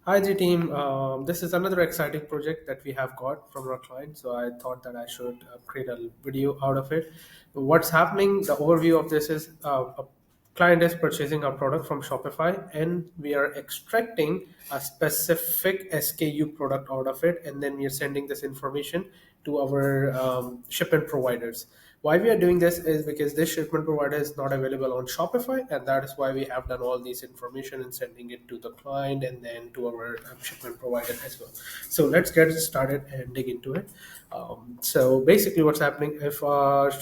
Hi, G team. This is another exciting project that we have got from our client. So I thought that I should create a video out of it. What's happening? The overview of this is a client is purchasing a product from Shopify, and we are extracting a specific SKU product out of it, and then we are sending this information to our shipment providers. Why we are doing this is because this shipment provider is not available on Shopify, and that is why we have done all these information and sending it to the client and then to our shipment provider as well. So let's get started and dig into it. So basically, what's happening if an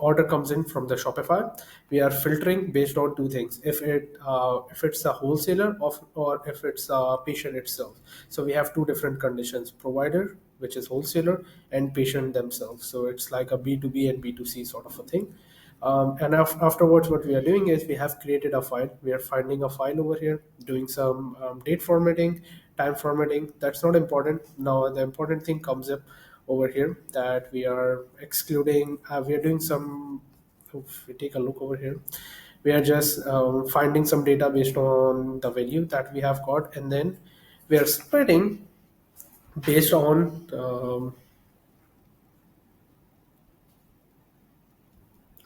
order comes in from the Shopify, we are filtering based on two things: if it's a wholesaler or if it's a patient itself. So we have two different conditions: provider, which is wholesaler, and patient themselves. So it's like a B2B and B2C sort of a thing. Afterwards, what we are doing is we have created a file. We are finding a file over here, doing some date formatting, time formatting. That's not important. Now, the important thing comes up over here that we are excluding, we are doing some, if we take a look over here, we are just finding some data based on the value that we have got, and then we are spreading based on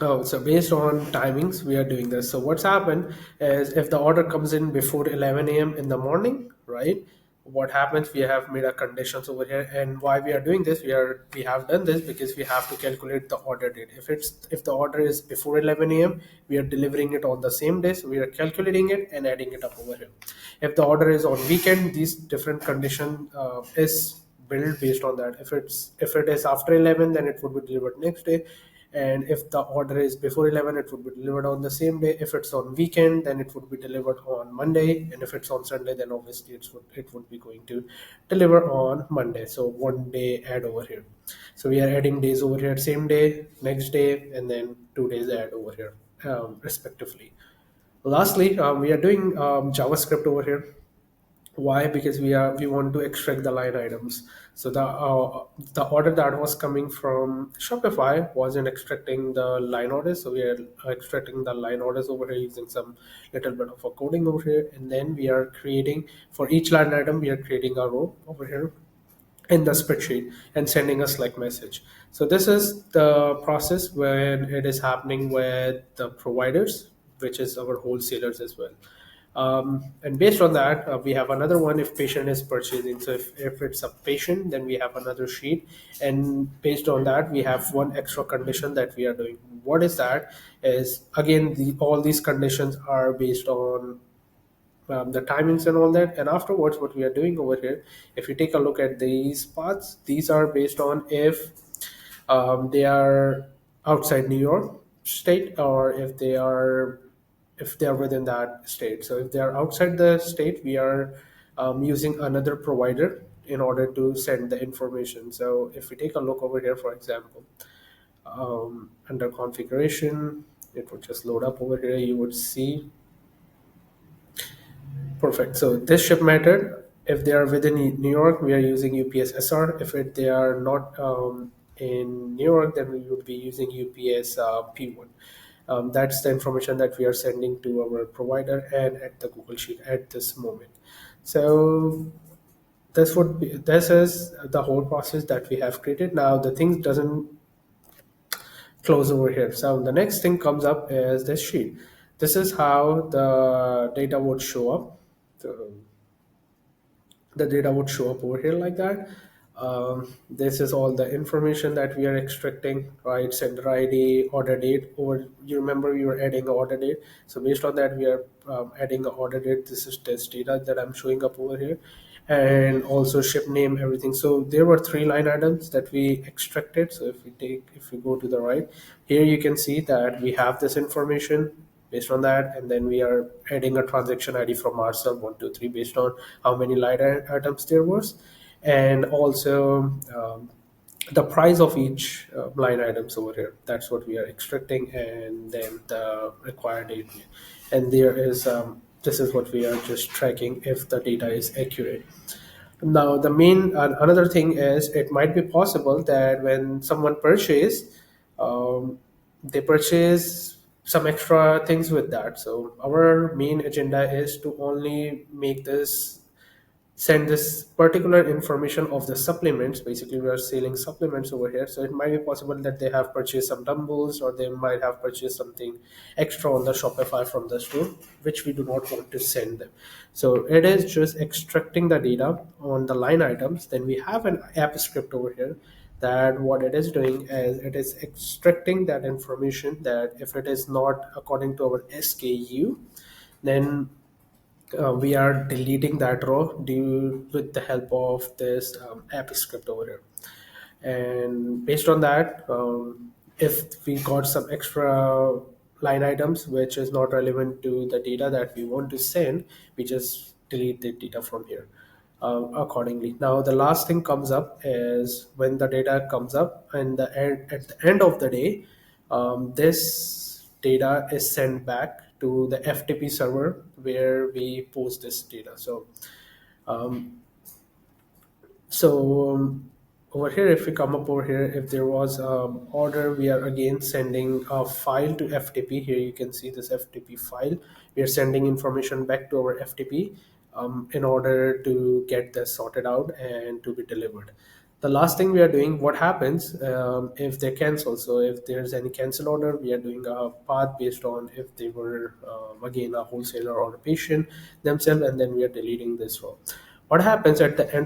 Oh, so based on timings, we are doing this. So what's happened is if the order comes in before 11 a.m. in the morning, right? What happens? We have made our conditions over here, and why we are doing this? We have done this because we have to calculate the order date. If the order is before 11 a.m., we are delivering it on the same day, so we are calculating it and adding it up over here. If the order is on weekend, these different condition is built based on that. If it is after 11, then it would be delivered next day, and if the order is before 11, it would be delivered on the same day. If it's on weekend, then it would be delivered on Monday, and if it's on Sunday, then obviously it would be going to deliver on Monday. So one day add over here. So we are adding days over here: same day, next day, and then 2 days add over here, respectively. Lastly, we are doing JavaScript over here. Why? Because we want to extract the line items. So the order that was coming from Shopify wasn't extracting the line orders, so we are extracting the line orders over here using some little bit of a coding over here, and then we are creating, for each line item, we are creating a row over here in the spreadsheet and sending a Slack message. So this is the process when it is happening with the providers, which is our wholesalers as well. And based on that, we have another one if patient is purchasing. So if it's a patient, then we have another sheet. And based on that, we have one extra condition that we are doing. What is that? Is again, all these conditions are based on the timings and all that. And afterwards, what we are doing over here, if you take a look at these parts, these are based on if they are outside New York state, or if they are within that state. So if they are outside the state, we are using another provider in order to send the information. So if we take a look over here, for example, under configuration, it would just load up over here. You would see. Perfect. So this ship method, if they are within New York, we are using UPS SR. They are not in New York, then we would be using UPS P1. That's the information that we are sending to our provider and at the Google Sheet at this moment. So this is the whole process that we have created. Now the thing doesn't close over here. So the next thing comes up is this sheet. This is how the data would show up. So the data would show up over here like that. This is all the information that we are extracting, right? Sender ID, order date, or you remember we were adding an order date. So based on that, we are adding an order date. This is test data that I'm showing up over here, and also ship name, everything. So there were three line items that we extracted. So if we go to the right, here you can see that we have this information based on that, and then we are adding a transaction ID from ourselves 123 based on how many line items there was, and also the price of each line items over here. That's what we are extracting, and then the required date. And there is this is what we are just tracking if the data is accurate. Now, the main another thing is it might be possible that when someone um, they purchase some extra things with that. So our main agenda is to only make this send this particular information of the supplements. Basically, we are selling supplements over here, so it might be possible that they have purchased some dumbbells, or they might have purchased something extra on the Shopify from the store, which we do not want to send them. So it is just extracting the data on the line items. Then we have an app script over here, that what it is doing is it is extracting that information, that if it is not according to our SKU, then we are deleting that row due with the help of this app script over here. And based on that, if we got some extra line items which is not relevant to the data that we want to send, we just delete the data from here accordingly. Now the last thing comes up is when the data comes up, and at the end of the day, this data is sent back to the FTP server where we post this data. Um, so over here, if we come up over here, if there was order, we are again sending a file to FTP. Here you can see this FTP file. We are sending information back to our FTP in order to get this sorted out and to be delivered. The last thing we are doing, what happens if they cancel. So if there's any cancel order, we are doing a path based on if they were again a wholesaler or a patient themselves, and then we are deleting this row. What happens at the end